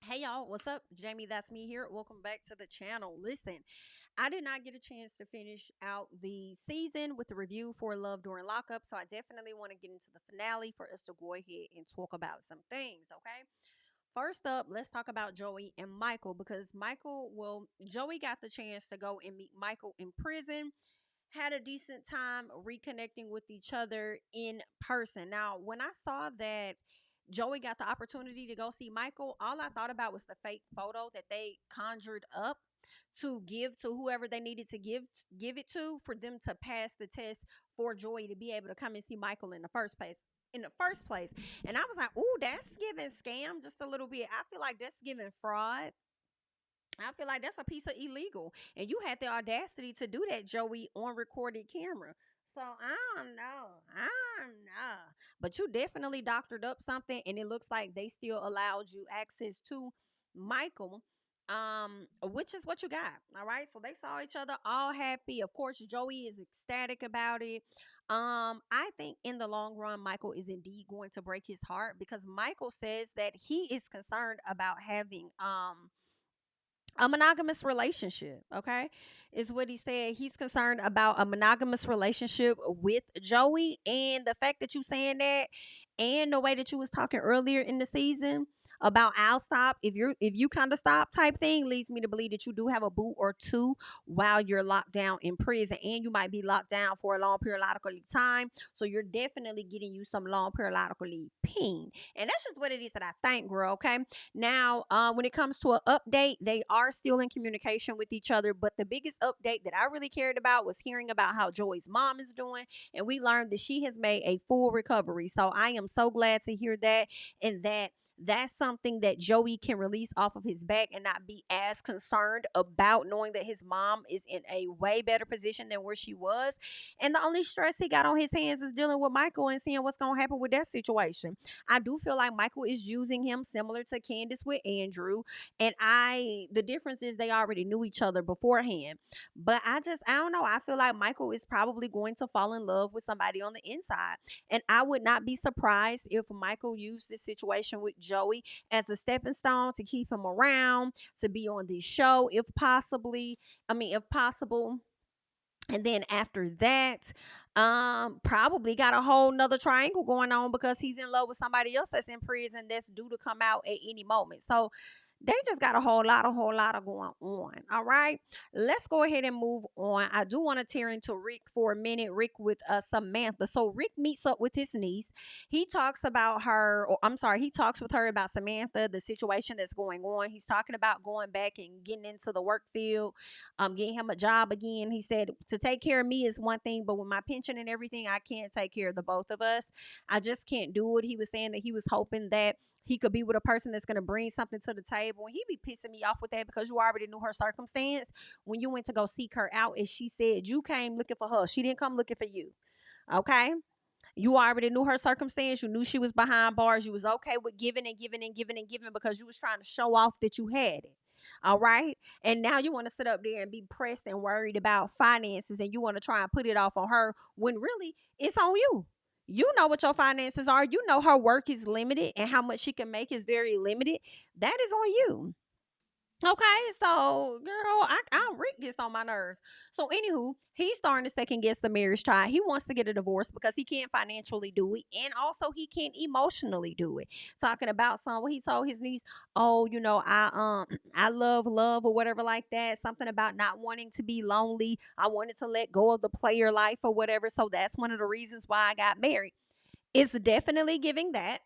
Hey y'all, what's up? Jamie, that's me here. Welcome back to the channel. Listen, I did not get a chance to finish out the season with the review for Love During Lockup, so I definitely want to get into the finale for us to go ahead and talk about some things, okay? First up, let's talk about Joey and Michael because Joey got the chance to go and meet Michael in prison, had a decent time reconnecting with each other in person. Now, when I saw that Joey got the opportunity to go see Michael, all I thought about was the fake photo that they conjured up to give to whoever they needed to give it to for them to pass the test for Joey to be able to come and see Michael in the first place. And I was like, "Ooh, that's giving scam just a little bit." I feel like that's giving fraud. I feel like that's a piece of illegal. And you had the audacity to do that, Joey, on recorded camera. So I don't know. I don't know. But you definitely doctored up something, and it looks like they still allowed you access to Michael. Which is what you got. All right. So they saw each other all happy. Of course, Joey is ecstatic about it. I think in the long run, Michael is indeed going to break his heart because Michael says that he is concerned about having a monogamous relationship, okay, is what he said. He's concerned about a monogamous relationship with Joey, and the fact that you saying that and the way that you was talking earlier in the season about I'll stop if you kind of stop type thing leads me to believe that you do have a boo or two while you're locked down in prison, and you might be locked down for a long periodical time, so you're definitely getting you some long periodical pain, and that's just what it is that I think, girl. Okay. Now, when it comes to an update, they are still in communication with each other. But the biggest update that I really cared about was hearing about how Joey's mom is doing. And we learned that she has made a full recovery. So I am so glad to hear that. And that's something that Joey can release off of his back and not be as concerned about, knowing that his mom is in a way better position than where she was. And the only stress he got on his hands is dealing with Michael and seeing what's going to happen with that situation. I do feel like Michael is using him similar to Candace with Andrew. And the difference is they already knew each other beforehand. But I don't know. I feel like Michael is probably going to fall in love with somebody on the inside. And I would not be surprised if Michael used this situation with Joey as a stepping stone to keep him around, to be on this show, if possible. And then after that, probably got a whole nother triangle going on because he's in love with somebody else that's in prison that's due to come out at any moment. So they just got a whole lot of going on. All right. Let's go ahead and move on. I do want to tear into Rick for a minute. Rick with Samantha. So Rick meets up with his niece. He talks about her, or I'm sorry, he talks with her about Samantha, the situation that's going on. He's talking about going back and getting into the work field, getting him a job again. He said to take care of me is one thing, but with my pension and everything, I can't take care of the both of us. I just can't do it. He was saying that he was hoping that he could be with a person that's going to bring something to the table. And he be pissing me off with that because you already knew her circumstance when you went to go seek her out. And she said you came looking for her. She didn't come looking for you. Okay. You already knew her circumstance. You knew she was behind bars. You was okay with giving and giving and giving and giving because you was trying to show off that you had it. All right. And now you want to sit up there and be pressed and worried about finances, and you want to try and put it off on her when really it's on you. You know what your finances are. You know her work is limited and how much she can make is very limited. That is on you. Okay, so girl, I Rick gets on my nerves. So anywho, he's starting to second guess the marriage tie. He wants to get a divorce because he can't financially do it, and also he can't emotionally do it. Talking about what he told his niece, oh, I love or whatever like that. Something about not wanting to be lonely. I wanted to let go of the player life or whatever. So that's one of the reasons why I got married. It's definitely giving that.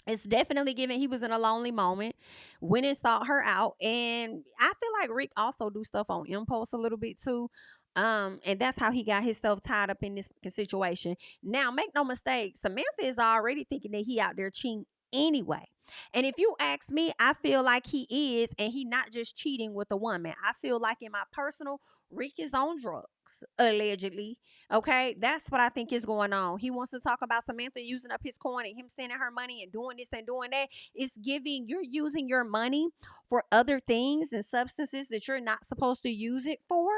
It's definitely given he was in a lonely moment, went and sought her out. And I feel like Rick also do stuff on impulse a little bit too. And that's how he got himself tied up in this situation. Now, make no mistake, Samantha is already thinking that he out there cheating anyway. And if you ask me, I feel like he is, and he not just cheating with a woman. I feel like in my personal, Rick is on drugs, allegedly. Okay, that's what I think is going on. He wants to talk about Samantha using up his coin and him sending her money and doing this and doing that. It's giving you're using your money for other things and substances that you're not supposed to use it for.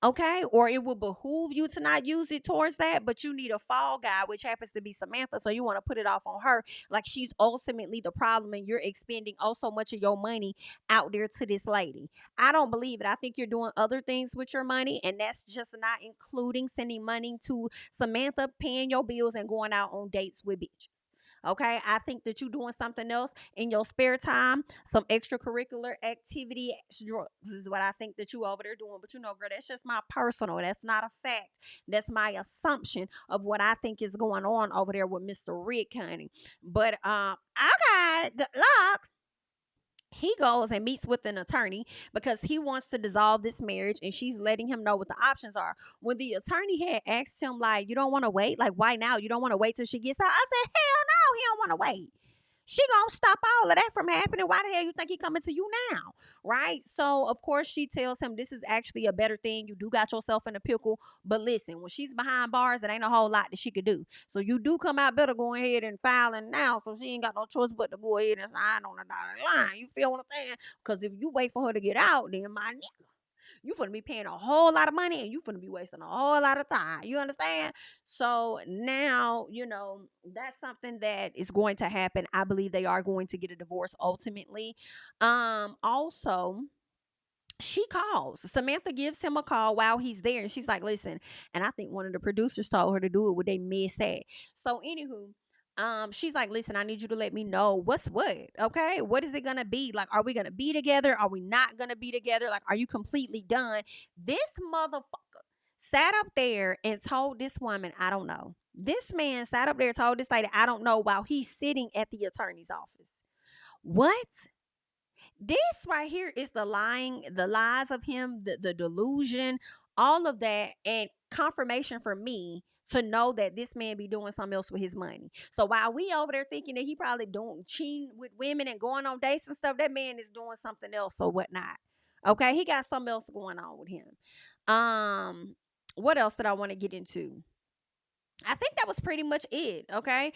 Okay, or it will behoove you to not use it towards that, but you need a fall guy, which happens to be Samantha, so you want to put it off on her like she's ultimately the problem and you're expending oh so much of your money out there to this lady. I don't believe it. I think you're doing other things with your money, and that's just not including sending money to Samantha, paying your bills, and going out on dates with bitches. Okay, I think that you're doing something else in your spare time, some extracurricular activity, drugs is what I think that you over there doing. But girl, that's just my personal. That's not a fact. That's my assumption of what I think is going on over there with Mr. Rick, honey. But okay, good luck. He goes and meets with an attorney because he wants to dissolve this marriage, and she's letting him know what the options are. When the attorney had asked him, like, you don't want to wait? Like, why now? You don't want to wait till she gets out? I said, hell no, he don't want to wait. She gonna stop all of that from happening. Why the hell you think he coming to you now? Right? So of course she tells him this is actually a better thing. You do got yourself in a pickle. But listen, when she's behind bars, there ain't a whole lot that she could do. So you do come out better going ahead and filing now. So she ain't got no choice but to go ahead and sign on the dotted line. You feel what I'm saying? Because if you wait for her to get out, then my nigga, you finna be paying a whole lot of money and you finna be wasting a whole lot of time. You understand? So now, that's something that is going to happen. I believe they are going to get a divorce ultimately. Also, she calls. Samantha gives him a call while he's there, and she's like, listen, and I think one of the producers told her to do it when they missed that. So, anywho, she's like, listen, I need you to let me know what's what. Okay, what is it gonna be? Like, are we gonna be together? Are we not gonna be together? Like, are you completely done? This motherfucker sat up there and told this woman, I don't know. This man sat up there and told this lady, I don't know, while he's sitting at the attorney's office. What? This right here is the lying, the lies of him, the delusion, all of that, and confirmation for me to know that this man be doing something else with his money. So while we over there thinking that he probably doing cheating with women and going on dates and stuff, that man is doing something else or whatnot. Okay, he got something else going on with him. What else did I want to get into? I think that was pretty much it. Okay.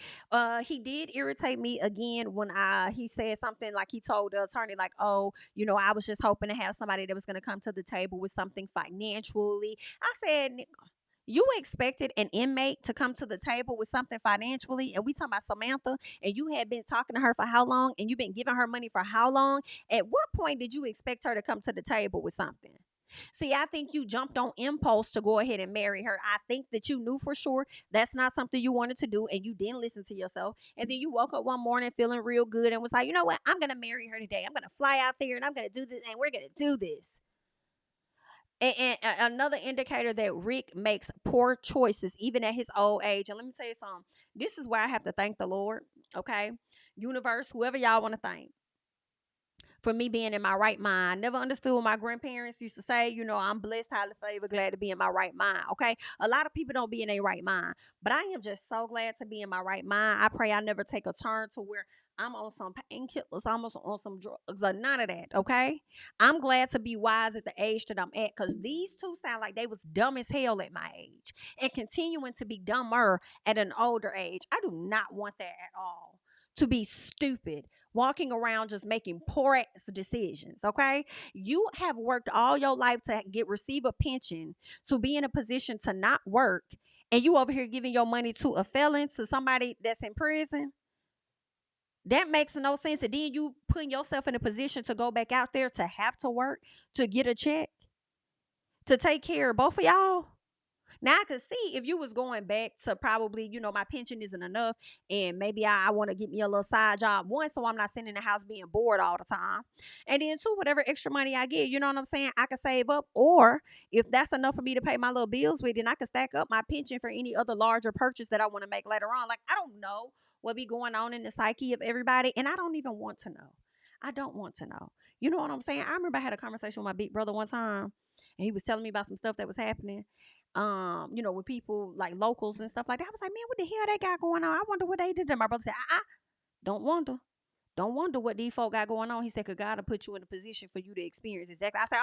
He did irritate me again when he said something like he told the attorney, like, oh, I was just hoping to have somebody that was gonna come to the table with something financially. I said, you expected an inmate to come to the table with something financially, and we talking about Samantha, and you had been talking to her for how long, and you've been giving her money for how long? At what point did you expect her to come to the table with something? See, I think you jumped on impulse to go ahead and marry her. I think that you knew for sure that's not something you wanted to do, and you didn't listen to yourself. And then you woke up one morning feeling real good and was like, you know what? I'm going to marry her today. I'm going to fly out there and I'm going to do this, and we're going to do this. And another indicator that Rick makes poor choices, even at his old age. And let me tell you something. This is where I have to thank the Lord, okay? Universe, whoever y'all want to thank, for me being in my right mind. Never understood what my grandparents used to say, I'm blessed, highly favored, glad to be in my right mind. Okay. A lot of people don't be in their right mind, but I am just so glad to be in my right mind. I pray I never take a turn to where I'm on some painkillers, I'm on some drugs, or none of that. Okay. I'm glad to be wise at the age that I'm at, because these two sound like they was dumb as hell at my age and continuing to be dumber at an older age. I do not want that at all. To be stupid, walking around just making poor ass decisions. Okay. You have worked all your life to receive a pension, to be in a position to not work, and you over here giving your money to a felon, to somebody that's in prison. That makes no sense. And then you putting yourself in a position to go back out there to have to work to get a check to take care of both of y'all. Now I could see if you was going back to probably, my pension isn't enough, and maybe I want to get me a little side job. One, so I'm not sitting in the house being bored all the time. And then two, whatever extra money I get, you know what I'm saying, I could save up. Or if that's enough for me to pay my little bills with, then I could stack up my pension for any other larger purchase that I want to make later on. Like, I don't know what be going on in the psyche of everybody, and I don't even want to know. I don't want to know. You know what I'm saying? I remember I had a conversation with my big brother one time, and he was telling me about some stuff that was happening with people like locals and stuff like that. I was like, man, what the hell they got going on? I wonder what they did. And my brother said, don't wonder. Don't wonder what these folk got going on. He said, cause God will put you in a position for you to experience exactly. I said,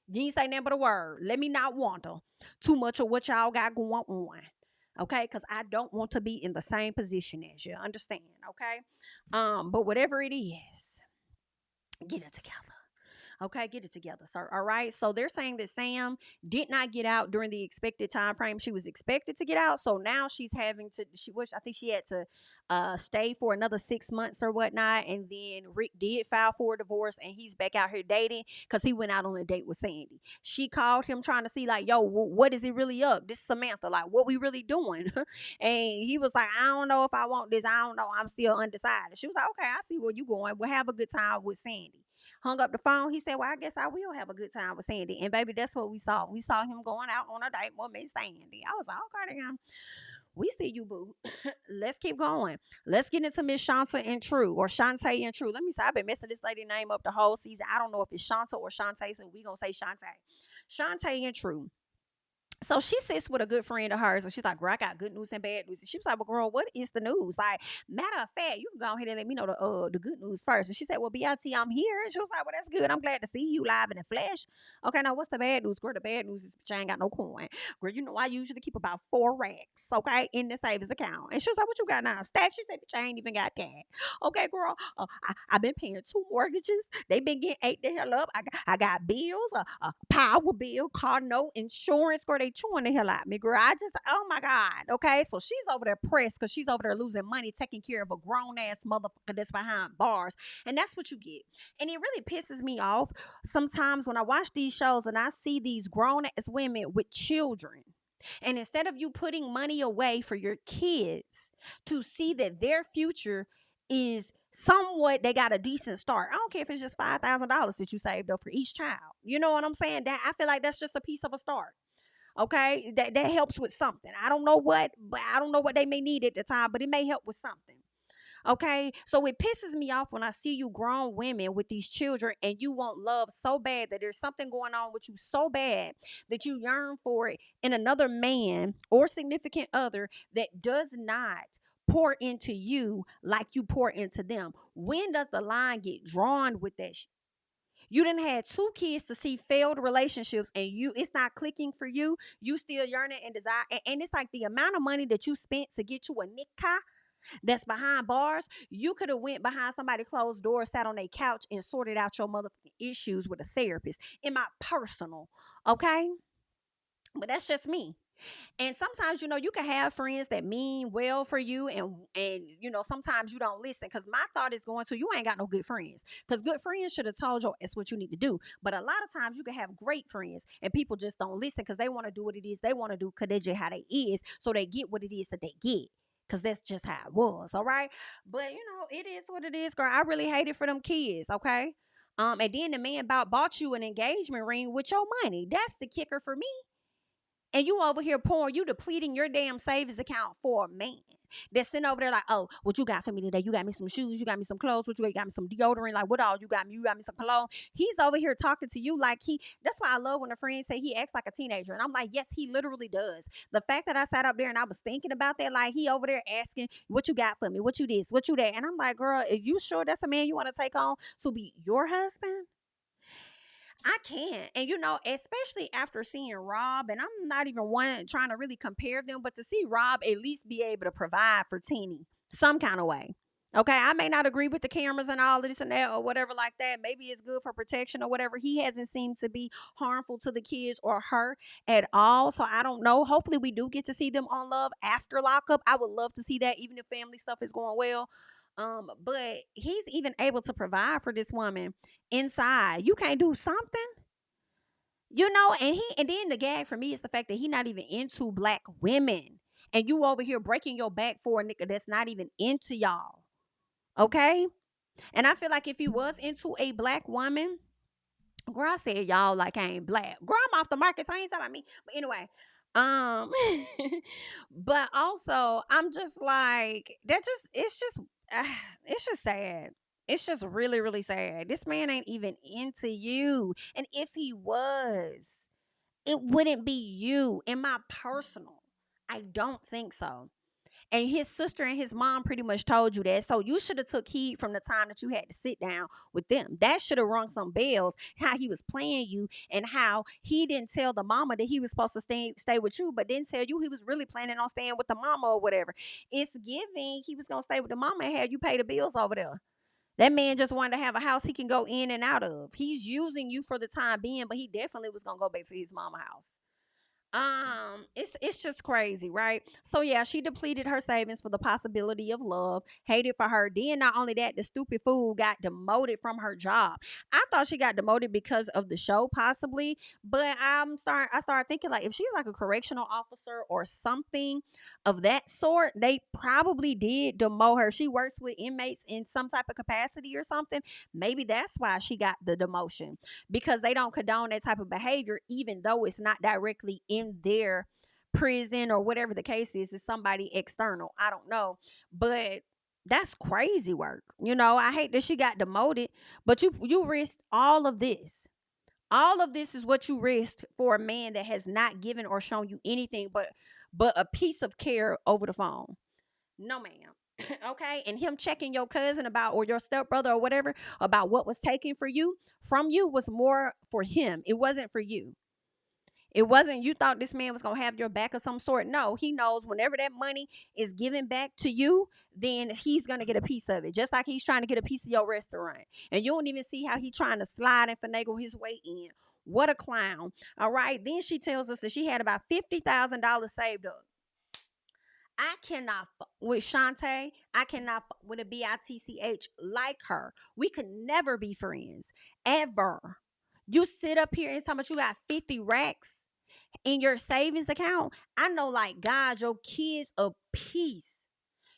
you ain't say nothing but a word. Let me not wonder too much of what y'all got going on. Okay, because I don't want to be in the same position as you. Understand? Okay. But whatever it is, get it together. Okay, get it together, sir. All right. So they're saying that Sam did not get out during the expected time frame she was expected to get out. So now she's having to. She wish I think she had to stay for another 6 months or whatnot. And then Rick did file for a divorce, and he's back out here dating because he went out on a date with Sandy. She called him trying to see like, yo, what is it really up? This is Samantha. Like, what we really doing? And he was like, I don't know if I want this. I don't know. I'm still undecided. She was like, okay, I see where you going. We'll have a good time with Sandy. Hung up the phone. He said, well, I guess I will have a good time with Sandy. And baby, that's what we saw. We saw him going out on a date with Miss Sandy. I was like, okay, damn. We see you, boo. Let's keep going. Let's get into Miss Shante and True, or Shante and True. Let me say, I've been messing this lady name up the whole season. I don't know if it's Shante or Shante, so we gonna say Shante. Shante and True. So she sits with a good friend of hers, and she's like, girl, I got good news and bad news. And she was like, well, girl, what is the news? Like, matter of fact, you can go ahead and let me know the good news first. And she said, well, BLT, I'm here. And she was like, well, that's good. I'm glad to see you live in the flesh. Okay, now what's the bad news? Girl, the bad news is she ain't got no coin. Girl, you know, I usually keep about 4 racks, okay, in the savings account. And she was like, what you got now? Stack? She said, bitch, I ain't even got that. Okay, girl, I've been paying 2 mortgages. They been getting ate the hell up. I got bills, a power bill, car note, insurance. Girl, they chewing the hell out me, girl. I just, oh my God. Okay. So she's over there pressed because she's over there losing money, taking care of a grown ass motherfucker that's behind bars. And that's what you get. And it really pisses me off sometimes when I watch these shows and I see these grown ass women with children. And instead of you putting money away for your kids to see that their future is somewhat, they got a decent start. I don't care if it's just $5,000 that you saved up for each child. You know what I'm saying? That I feel like that's just a piece of a start. Okay, that helps with something. I don't know what, but I don't know what they may need at the time, but it may help with something. Okay, so it pisses me off when I see you grown women with these children and you want love so bad that there's something going on with you so bad that you yearn for it in another man or significant other that does not pour into you like you pour into them. When does the line get drawn with that? You didn't have 2 kids to see failed relationships, and it's not clicking for you. You still yearning and desire, and it's like the amount of money that you spent to get you a nikah that's behind bars. You could have went behind somebody closed door, sat on a couch, and sorted out your motherfucking issues with a therapist. In my personal, okay, but that's just me. And sometimes, you can have friends that mean well for you, and sometimes you don't listen. Because my thought is going to, you ain't got no good friends. Because good friends should have told you it's what you need to do. But a lot of times you can have great friends and people just don't listen because they want to do what it is they want to do because they just how they is. So they get what it is that they get. Because that's just how it was. All right. But it is what it is, girl. I really hate it for them kids. Okay. And then the man bought you an engagement ring with your money. That's the kicker for me. And you over here pouring, you depleting your damn savings account for a man that's sitting over there like, oh, what you got for me today? You got me some shoes, you got me some clothes, what you got me some deodorant, like what all you got me? You got me some cologne. He's over here talking to you like that's why I love when a friend say he acts like a teenager. And I'm like, yes, he literally does. The fact that I sat up there and I was thinking about that, like he over there asking, what you got for me? What you this? What you that? And I'm like, girl, are you sure that's the man you want to take on to be your husband? I can't. And especially after seeing Rob, and I'm not even one trying to really compare them, but to see Rob at least be able to provide for Teeny some kind of way. Okay, I may not agree with the cameras and all of this and that or whatever like that. Maybe it's good for protection or whatever. He hasn't seemed to be harmful to the kids or her at all. So I don't know. Hopefully we do get to see them on Love after lockup. I would love to see that, even if family stuff is going well. But he's even able to provide for this woman inside. You can't do something, and then the gag for me is the fact that he not even into black women. And you over here breaking your back for a nigga that's not even into y'all. Okay? And I feel like if he was into a black woman, girl, I said y'all like I ain't black. Girl, I'm off the market, so I ain't talking about me. But anyway, um, but also I'm just like it's just sad. It's just really, really sad. This man ain't even into you. And if he was, it wouldn't be you. In my personal, I don't think so. And his sister and his mom pretty much told you that. So you should have took heed from the time that you had to sit down with them. That should have rung some bells, how he was playing you and how he didn't tell the mama that he was supposed to stay with you, but didn't tell you he was really planning on staying with the mama or whatever. It's giving he was going to stay with the mama and have you pay the bills over there. That man just wanted to have a house he can go in and out of. He's using you for the time being, but he definitely was gonna go back to his mama house. It's just crazy, right? So yeah, she depleted her savings for the possibility of love, hated for her. Then not only that, the stupid fool got demoted from her job. I thought she got demoted because of the show, possibly, but I started thinking, like, if she's like a correctional officer or something of that sort, they probably did demote her. She works with inmates in some type of capacity or something. Maybe that's why she got the demotion, because they don't condone that type of behavior, even though it's not directly in their prison or whatever the case is. It's somebody external. I don't know. But that's crazy work. I hate that she got demoted, but you risked all of this. All of this is what you risked for a man that has not given or shown you anything but a piece of care over the phone. No, ma'am. Okay, and him checking your cousin about, or your stepbrother or whatever, about what was taken from you was more for him. It wasn't for you. It wasn't, you thought this man was gonna have your back of some sort. No, he knows whenever that money is given back to you, then he's gonna get a piece of it. Just like he's trying to get a piece of your restaurant. And you don't even see how he's trying to slide and finagle his way in. What a clown. All right. Then she tells us that she had about $50,000 saved up. I cannot with Shante. I cannot with a bitch like her. We could never be friends, ever. You sit up here and tell me you got 50 racks in your savings account. I know, like God, your kids a piece.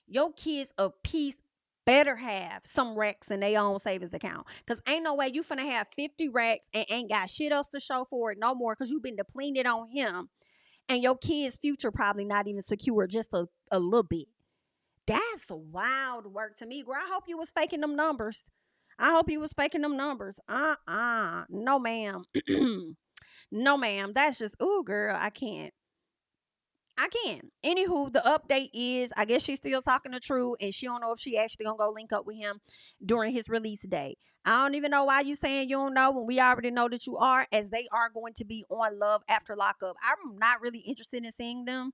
Your kids a piece better have some racks in their own savings account. Cause ain't no way you finna have 50 racks and ain't got shit else to show for it no more. Cause you been depleted on him, and your kids' future probably not even secure, just a little bit. That's wild work to me, girl. I hope you was faking them numbers. I hope you was faking them numbers. No, ma'am. No, ma'am. That's just, ooh, girl, I can't. I can. Anywho, the update is, I guess she's still talking to True, and she don't know if she actually gonna go link up with him during his release day. I don't even know why you saying you don't know when we already know that you are, as they are going to be on Love After Lockup. I'm not really interested in seeing them.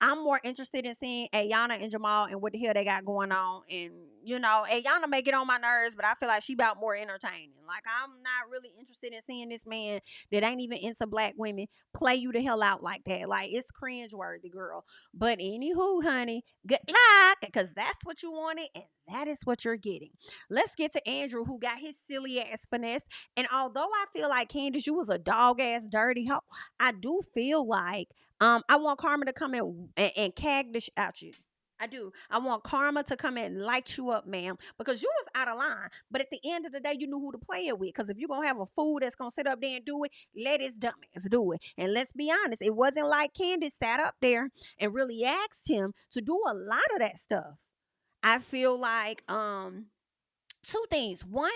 I'm more interested in seeing Ayana and Jamal and what the hell they got going on. And Ayana may get on my nerves, but I feel like she about more entertaining. Like, I'm not really interested in seeing this man that ain't even into black women play you the hell out like that. Like, it's cringeworthy, girl. But anywho, honey, good luck, because that's what you wanted, and that is what you're getting. Let's get to Andrew, who got his silly ass finessed. And although I feel like, Candace, you was a dog ass dirty hoe, I do feel like I want Karma to come in and cag this out you. I do. I want Karma to come in and light you up, ma'am, because you was out of line. But at the end of the day, you knew who to play it with. Because if you're going to have a fool that's going to sit up there and do it, let his dumbass do it. And let's be honest, it wasn't like Candace sat up there and really asked him to do a lot of that stuff. I feel like two things. One,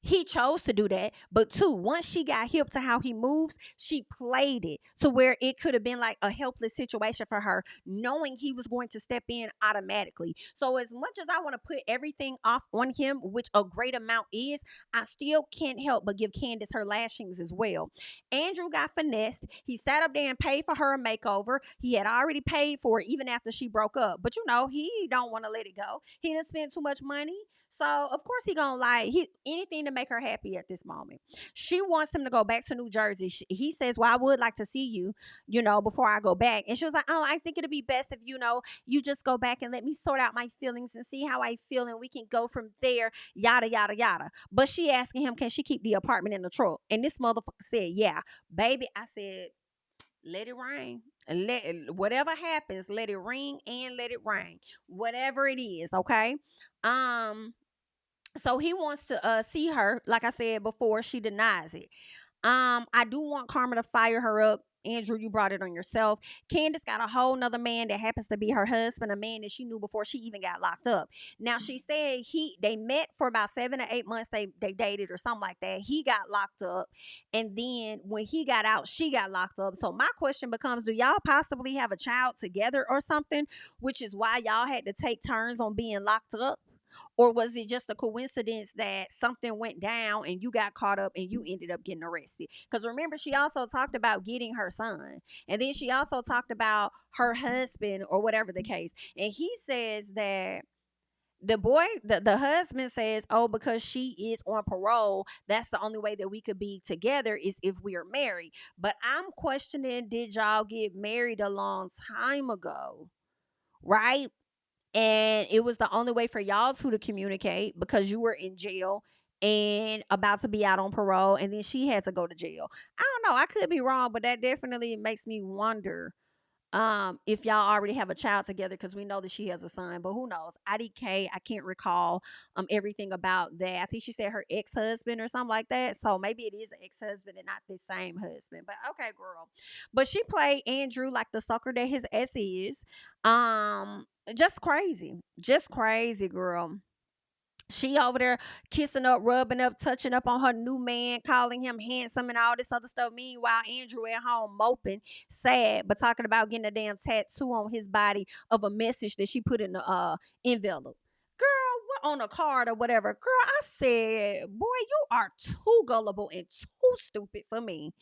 he chose to do that. But two, once she got hip to how he moves, she played it to where it could have been like a helpless situation for her, knowing he was going to step in automatically. So as much as I want to put everything off on him, which a great amount is, I still can't help but give Candace her lashings as well. Andrew got finessed. He sat up there and paid for her a makeover. He had already paid for it even after she broke up. But he don't want to let it go. He done spent too much money. So of course he gonna anything to make her happy at this moment. She wants him to go back to New Jersey. He says, "Well, I would like to see you, before I go back." And she was like, "Oh, I think it'd be best if you just go back and let me sort out my feelings and see how I feel, and we can go from there." Yada yada yada. But she asking him, can she keep the apartment in the truck? And this motherfucker said, "Yeah, baby." I said, let it rain. Whatever happens, let it ring and let it rain. Whatever it is, okay? So he wants to see her. Like I said before, she denies it. I do want Karma to fire her up. Andrew, you brought it on yourself. Candace got a whole nother man that happens to be her husband, a man that she knew before she even got locked up. Now, she said they met for about 7 or 8 months. They dated or something like that. He got locked up, and then when he got out, she got locked up. So my question becomes, do y'all possibly have a child together or something, which is why y'all had to take turns on being locked up? Or was it just a coincidence that something went down and you got caught up and you ended up getting arrested? Because remember, she also talked about getting her son. And then she also talked about her husband or whatever the case. And he says that The husband says, oh, because she is on parole, that's the only way that we could be together is if we are married. But I'm questioning, did y'all get married a long time ago, right? And it was the only way for y'all two to communicate because you were in jail and about to be out on parole, and then she had to go to jail. I don't know, I could be wrong, but that definitely makes me wonder if y'all already have a child together, because we know that she has a son, but who knows? IDK, I can't recall everything about that. I think she said her ex-husband or something like that, so maybe it is an ex-husband and not the same husband. But okay, girl. But she played Andrew like the sucker that his ex is. Just crazy, just crazy, girl. She over there kissing up, rubbing up, touching up on her new man, calling him handsome and all this other stuff. Meanwhile, Andrew at home moping, sad, but talking about getting a damn tattoo on his body of a message that she put in the envelope. Girl, what on a card or whatever. Girl, I said, boy, you are too gullible and too stupid for me.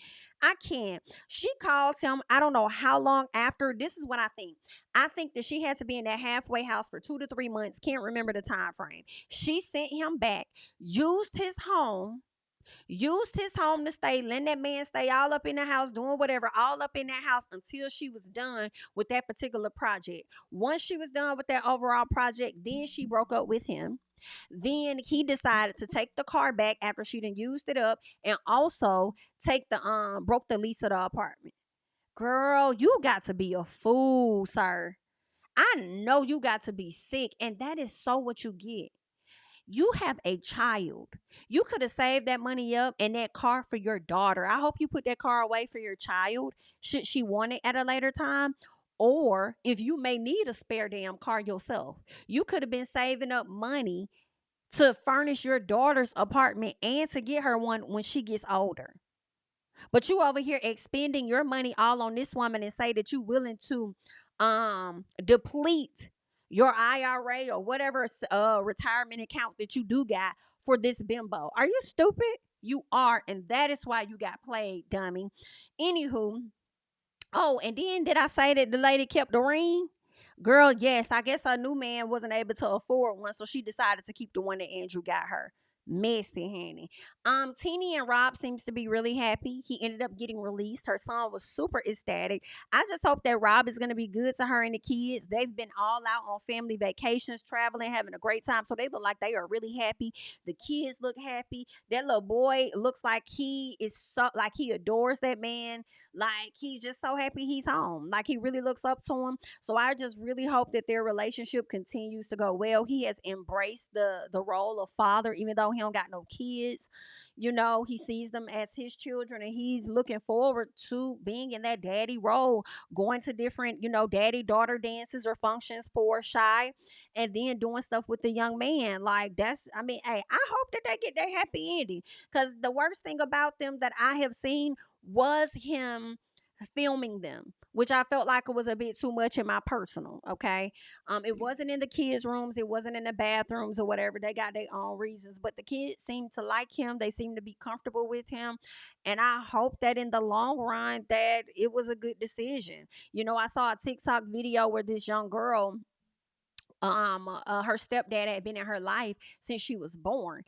I can't. She calls him, I don't know how long after. This is what I think. I think that she had to be in that halfway house for 2 to 3 months. Can't remember the time frame. She sent him back, used his home, to stay, letting that man stay all up in the house, doing whatever, all up in that house until she was done with that particular project. Once she was done with that overall project, then she broke up with him. Then he decided to take the car back after she done used it up, and also take the broke the lease of the apartment. Girl, you got to be a fool, sir. I know you got to be sick, and that is so what you get. You have a child. You could have saved that money up and that car for your daughter. I hope you put that car away for your child should she want it at a later time. Or if you may need a spare damn car yourself, you could have been saving up money to furnish your daughter's apartment and to get her one when she gets older. But you over here expending your money all on this woman and say that you willing to deplete your IRA or whatever retirement account that you do got for this bimbo. Are you stupid? You are, and that is why you got played, dummy. Anywho, oh, and then did I say that the lady kept the ring? Girl, yes. I guess her new man wasn't able to afford one, so she decided to keep the one that Andrew got her. Messy, honey. Teeny and Rob seems to be really happy. He ended up getting released. Her son was super ecstatic. I just hope that Rob is gonna be good to her and the kids. They've been all out on family vacations, traveling, having a great time. So they look like they are really happy. The kids look happy. That little boy looks like he is so like he adores that man. Like he's just so happy he's home. Like he really looks up to him. So I just really hope that their relationship continues to go well. He has embraced the role of father, even though he don't got no kids. You know, he sees them as his children, and he's looking forward to being in that daddy role, going to different, daddy daughter dances or functions for Shy, and then doing stuff with the young man. Like that's, I mean, hey, I hope that they get their happy ending. Because the worst thing about them that I have seen was him filming them, which I felt like it was a bit too much in my personal. Okay, it wasn't in the kids' rooms, it wasn't in the bathrooms or whatever. They got their own reasons, but the kids seem to like him. They seem to be comfortable with him, and I hope that in the long run that it was a good decision. I saw a TikTok video where this young girl, her stepdad had been in her life since she was born,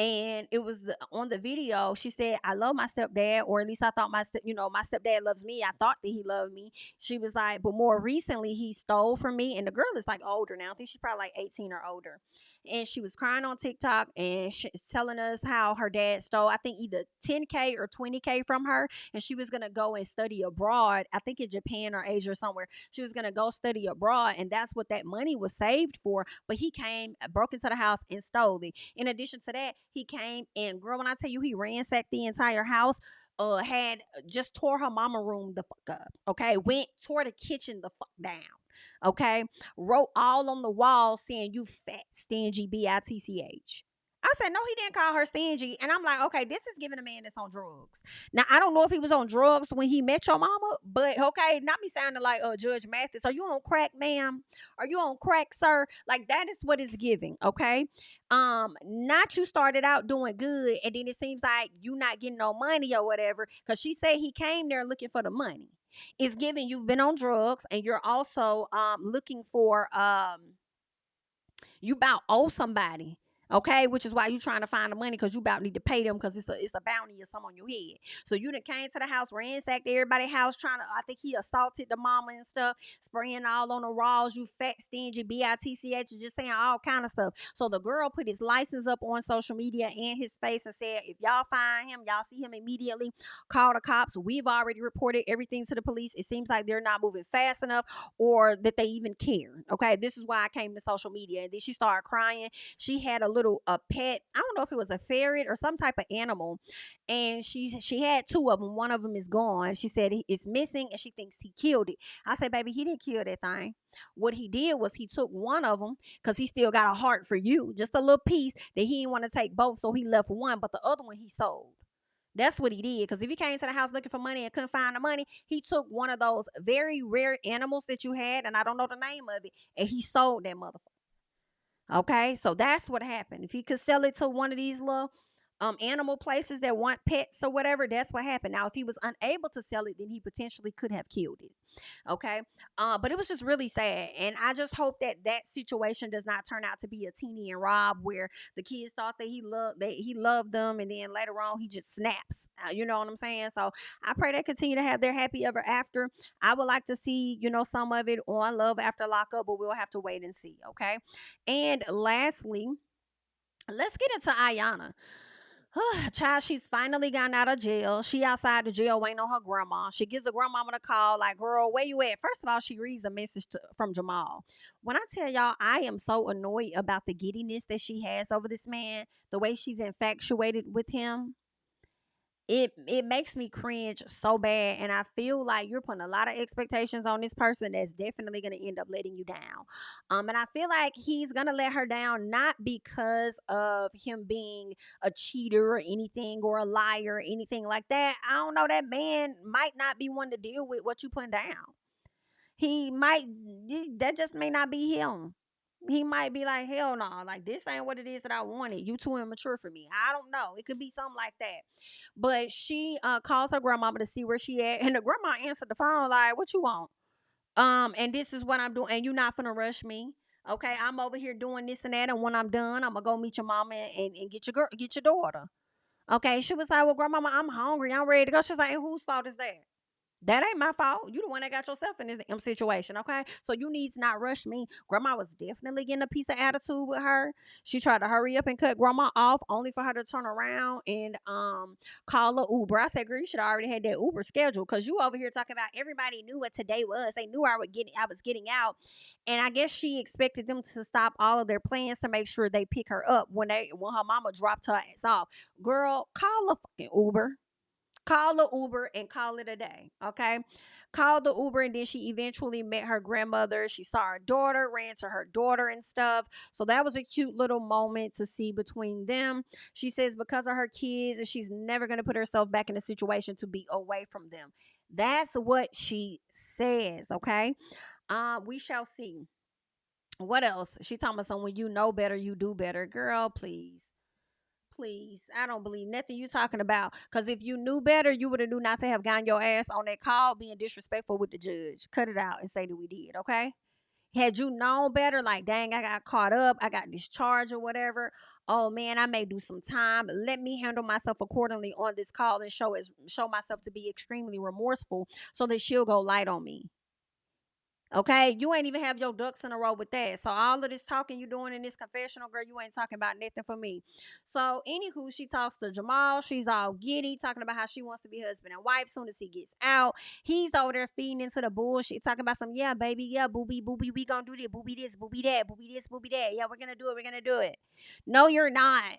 and it was on the video she said, I love my stepdad, or at least I thought my stepdad loves me. I thought that he loved me. She was like, but more recently he stole from me. And the girl is like older now. I think she's probably like 18 or older, and she was crying on TikTok and she's telling us how her dad stole, I think, either 10K or 20K from her, and she was gonna go and study abroad, I think in Japan or Asia or somewhere. She was gonna go study abroad, and that's what that money was saved for. But he came, broke into the house, and stole it. In addition to that, he came and, girl, when I tell you he ransacked the entire house, had just tore her mama room the fuck up. Okay, went tore the kitchen the fuck down. Okay, wrote all on the wall saying, "You fat stingy bitch." I said, no, he didn't call her stingy. And I'm like, okay, this is giving a man that's on drugs. Now, I don't know if he was on drugs when he met your mama, but okay, not me sounding like Judge Mathis. Are you on crack, ma'am? Are you on crack, sir? Like, that is what it's giving, okay? Not you started out doing good, and then it seems like you not getting no money or whatever, because she said he came there looking for the money. It's giving you've been on drugs, and you're also looking for You about owe somebody. Okay, which is why you trying to find the money, because you about need to pay them, because it's a bounty or something on your head. So you done came to the house, ransacked everybody's house, trying to. I think he assaulted the mama and stuff, spraying all on the walls. You fat, stingy, bitch, just saying all kind of stuff. So the girl put his license up on social media and his face and said, if y'all find him, y'all see him immediately, call the cops. We've already reported everything to the police. It seems like they're not moving fast enough, or that they even care. Okay, this is why I came to social media. And then she started crying. She had a pet. I don't know if it was a ferret or some type of animal, and she had two of them. One of them is gone. She said it's missing, and she thinks he killed it. I said, baby, he didn't kill that thing. What he did was he took one of them, because he still got a heart for you, just a little piece that he didn't want to take both, so he left one, but the other one he sold. That's what he did. Because if he came to the house looking for money and couldn't find the money, he took one of those very rare animals that you had, and I don't know the name of it, and he sold that motherfucker. Okay, so that's what happened. If he could sell it to one of these little animal places that want pets or whatever, that's what happened. Now, if he was unable to sell it, then he potentially could have killed it. Okay, but it was just really sad, and I just hope that that situation does not turn out to be a Teeny and Rob, where the kids thought that he loved them, and then later on he just snaps. You know what I'm saying? So I pray they continue to have their happy ever after. I would like to see, some of it on Love After Lockup, but we'll have to wait and see. Okay, and lastly, let's get into Ayana. Child, she's finally gotten out of jail. She outside the jail waiting on her grandma. She gives the grandmama a call, like, girl, where you at? First of all, she reads a message from Jamal. When I tell y'all, I am so annoyed about the giddiness that she has over this man, the way she's infatuated with him. It makes me cringe so bad, and I feel like you're putting a lot of expectations on this person that's definitely going to end up letting you down. And I feel like he's going to let her down, not because of him being a cheater or anything, or a liar or anything like that. I don't know, that man might not be one to deal with what you putting down. He might, that just may not be him. He might be like, hell no, like, this ain't what it is that I wanted. You too immature for me. I don't know. It could be something like that. But she calls her grandmama to see where she at, and the grandma answered the phone like, what you want? And this is what I'm doing, and you're not gonna rush me. Okay, I'm over here doing this and that, and when I'm done, I'm gonna go meet your mama and get your daughter. Okay, she was like, well, grandmama, I'm hungry. I'm ready to go. She's like, and whose fault is that? That ain't my fault. You the one that got yourself in this situation, okay? So you need to not rush me. Grandma was definitely getting a piece of attitude with her. She tried to hurry up and cut grandma off, only for her to turn around and call a Uber. I said, girl, you should have already had that Uber scheduled, because you over here talking about everybody knew what today was. They knew I was getting out. And I guess she expected them to stop all of their plans to make sure they pick her up when her mama dropped her ass off. Girl, call a fucking Uber. Call the Uber and call it a day. Okay. Called the Uber, and then she eventually met her grandmother. She saw her daughter, ran to her daughter and stuff. So that was a cute little moment to see between them. She says because of her kids, and she's never going to put herself back in a situation to be away from them. That's what she says. Okay. We shall see. What else? She talking about something, when you know better, you do better. Girl, please. Please, I don't believe nothing you talking about. Because if you knew better, you would have knew not to have gotten your ass on that call being disrespectful with the judge. Cut it out and say that we did, okay? Had you known better, like, dang, I got caught up, I got discharged or whatever. Oh man, I may do some time. Let me handle myself accordingly on this call and show myself to be extremely remorseful, so that she'll go light on me. Okay, you ain't even have your ducks in a row with that. So all of this talking you doing in this confessional, girl, you ain't talking about nothing for me. So anywho, she talks to Jamal. She's all giddy, talking about how she wants to be husband and wife soon as he gets out. He's over there feeding into the bullshit, talking about some, yeah, baby, yeah, booby, booby, we gonna do this, booby this, booby that, booby this, booby that. Yeah, we're gonna do it. No, you're not.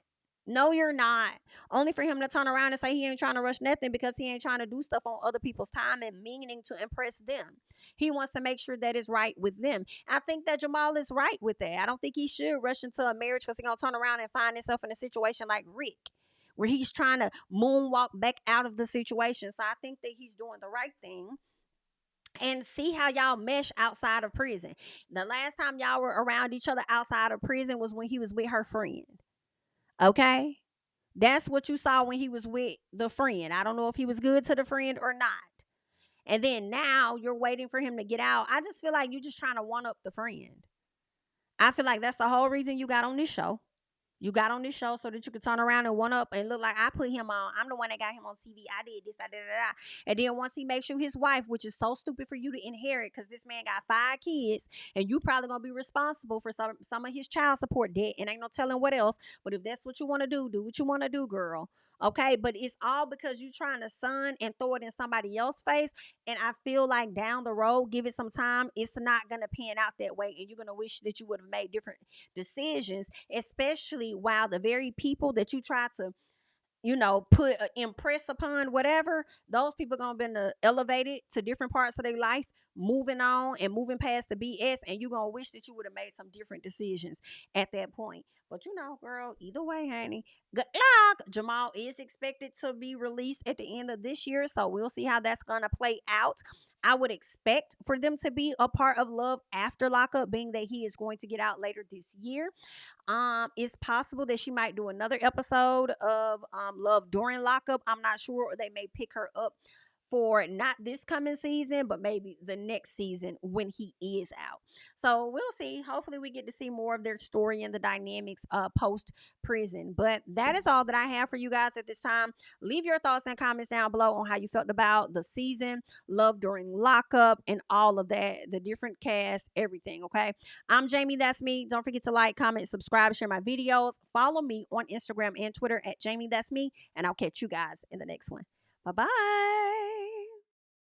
No, you're not. Only for him to turn around and say he ain't trying to rush nothing, because he ain't trying to do stuff on other people's time and meaning to impress them. He wants to make sure that it's right with them. I think that Jamal is right with that. I don't think he should rush into a marriage, because he's going to turn around and find himself in a situation like Rick, where he's trying to moonwalk back out of the situation. So I think that he's doing the right thing. And see how y'all mesh outside of prison. The last time y'all were around each other outside of prison was when he was with her friend. Okay? That's what you saw when he was with the friend. I don't know if he was good to the friend or not. And then now you're waiting for him to get out. I just feel like you're just trying to one up the friend. I feel like that's the whole reason you got on this show. You got on this show so that you could turn around and one up and look like I put him on. I'm the one that got him on TV. I did this, I did that. And then once he makes you his wife, which is so stupid for you to inherit because this man got 5 kids and you probably gonna be responsible for some of his child support debt and ain't no telling what else. But if that's what you want to do what you want to do, girl. Okay, but it's all because you trying to son and throw it in somebody else's face. And I feel like down the road, give it some time, it's not gonna pan out that way, and you're gonna wish that you would have made different decisions, especially while the very people that you try to, put impress upon whatever, those people gonna been elevated to different parts of their life, moving on and moving past the BS, and you gonna wish that you would have made some different decisions at that point. But girl, either way, honey, good luck. Jamal is expected to be released at the end of this year, so we'll see how that's gonna play out. I would expect for them to be a part of Love after lockup, being that he is going to get out later this year. It's possible that she might do another episode of Love during lockup. I'm not sure, or they may pick her up for not this coming season, but maybe the next season when he is out. So we'll see. Hopefully, we get to see more of their story and the dynamics post prison. But that is all that I have for you guys at this time. Leave your thoughts and comments down below on how you felt about the season, Love during lockup, and all of that, the different cast, everything. Okay. I'm Jamie. That's me. Don't forget to like, comment, subscribe, share my videos. Follow me on Instagram and Twitter at Jamie. That's me. And I'll catch you guys in the next one. Bye bye.